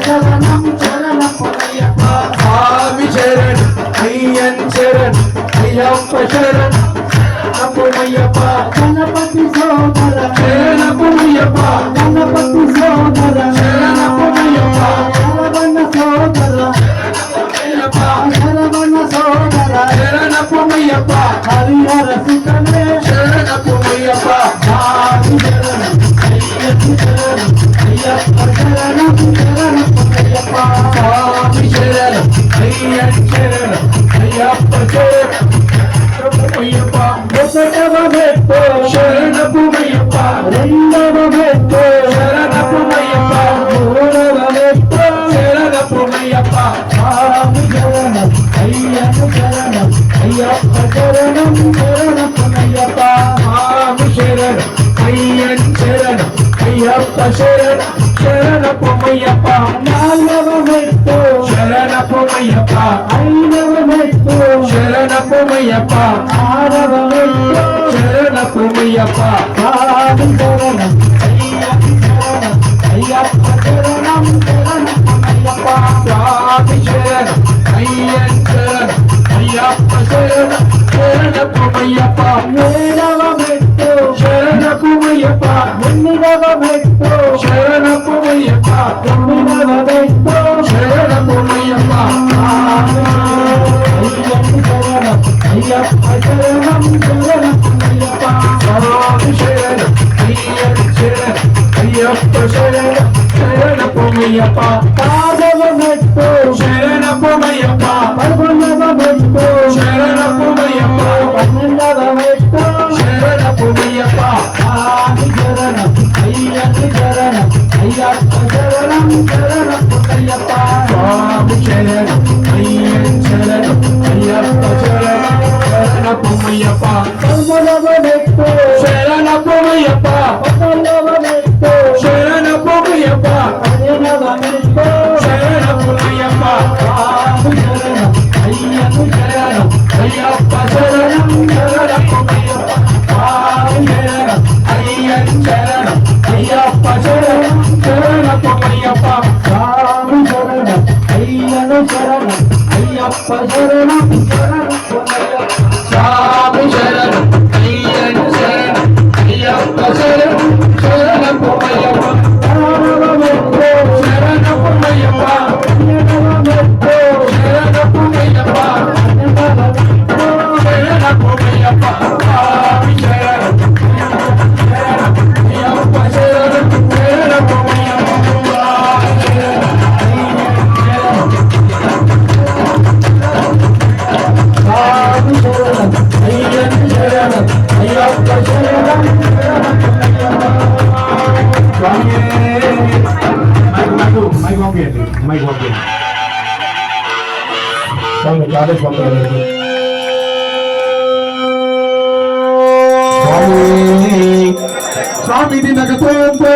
శరణం శరణమయ్యప్ప స్వామి శరణం అయ్యన్ శరణం అయ్యప్ప శరణం శరణమయ్యప్ప గణపతి సోదర శరణమయ్యప్ప గణపతి సోదర శరణమయ్యప్ప శరవణ సోదర శరవణ సోదర శరణమయ్యప్ప హరిహర సుతనే శరణమయ్యప్ప స్వామి శరణం అయ్యప్ప శరణం అయ్యప్ప శరణం శరణమయ్యప్ప స్వామి శరణం అయ్యన్ శరణం అయ్యప్ప శరణం శరణమయ్యప్ప ఒకటవ మెట్టు శరణమయ్యప్ప రెండవ మెట్టు శరణమయ్యప్ప మూడవ మెట్టు శరణమయ్యప్ప స్వామి శరణం అయ్యప్ప శరణం అయ్యప్ప శరణం శరణమయ్యప్ప స్వామి శరణం అయ్యన్ శరణం అయ్యప్ప శరణం శరణమయ్యప్ప నాలుగవ మెట్టు శరణమయ్యప్ప ఐదవ మెట్టు శరణమయ్యప్ప ఆరవ మెట్టు శరణమయ్యప్ప స్వామి శరణం అయ్యప్ప శరణం శరణమయ్యప్ప స్వామి శరణం అయ్యన్ శరణం అయ్యప్ప శరణం శరణమయ్యప్ప ఏడవ మెట్టు శరణమయ్యప్ప ఎనిమిదవ మెట్టు శరణమయ్యప్ప తొమ్మిదవ మెట్టు శరణమయ్యప్ప అయ్యప్ప శరణం శరణమయ్యప్ప స్వామి శరణం అయ్యన్ శరణం అయ్యప్ప శరణం శరణమయ్యప్ప పదవ మెట్టు శరణమయ్యప్ప 11వ మెట్టు శరణమయ్యప్ప 12వ మెట్టు శరణమయ్యప్ప స్వామి శరణం అయ్యప్ప శరణం అయ్యప్ప శరణం శరణమయ్యప్ప స్వామి శరణం అయ్యన్ శరణం అయ్యప్ప శరణం శరణమయ్యప్ప 11వ మెట్టు శరణమయ్యప్ప 12వ మెట్టు శరణమయ్యప్ప 15వ మెట్టు శరణమయ్యప్ప స్వామి శరణం అయ్యప్ప శరణం అయ్యప్ప శరణం శరణమయ్యప్ప స్వామి శరణం అయ్యన్ శరణం అయ్యప్ప శరణం శరణమయ్యప్ప స్వామి శరణం అయ్యన్ శరణం అయ్యప్ప శరణం శరణమయ్యప్ప స్వామి శరణం అయ్యన్ శరణం అయ్యప్ప శరణం శరణమయ్యప్ప ఆరవ మెట్టు శరణమయ్యప్ప ఏడవ మెట్టు శరణమయ్యప్ప శరణమయ్యప్ప స్వామి శరణం అయ్యప్ప శరణం శరణమయ్యప్ప స్వామి శరణం అయ్యన్ శరణం అయ్యప్ప శరణం స్వామి మైక్ పంపించండి స్వామి కాలేజ్ పంపించండి స్వామి దినగతో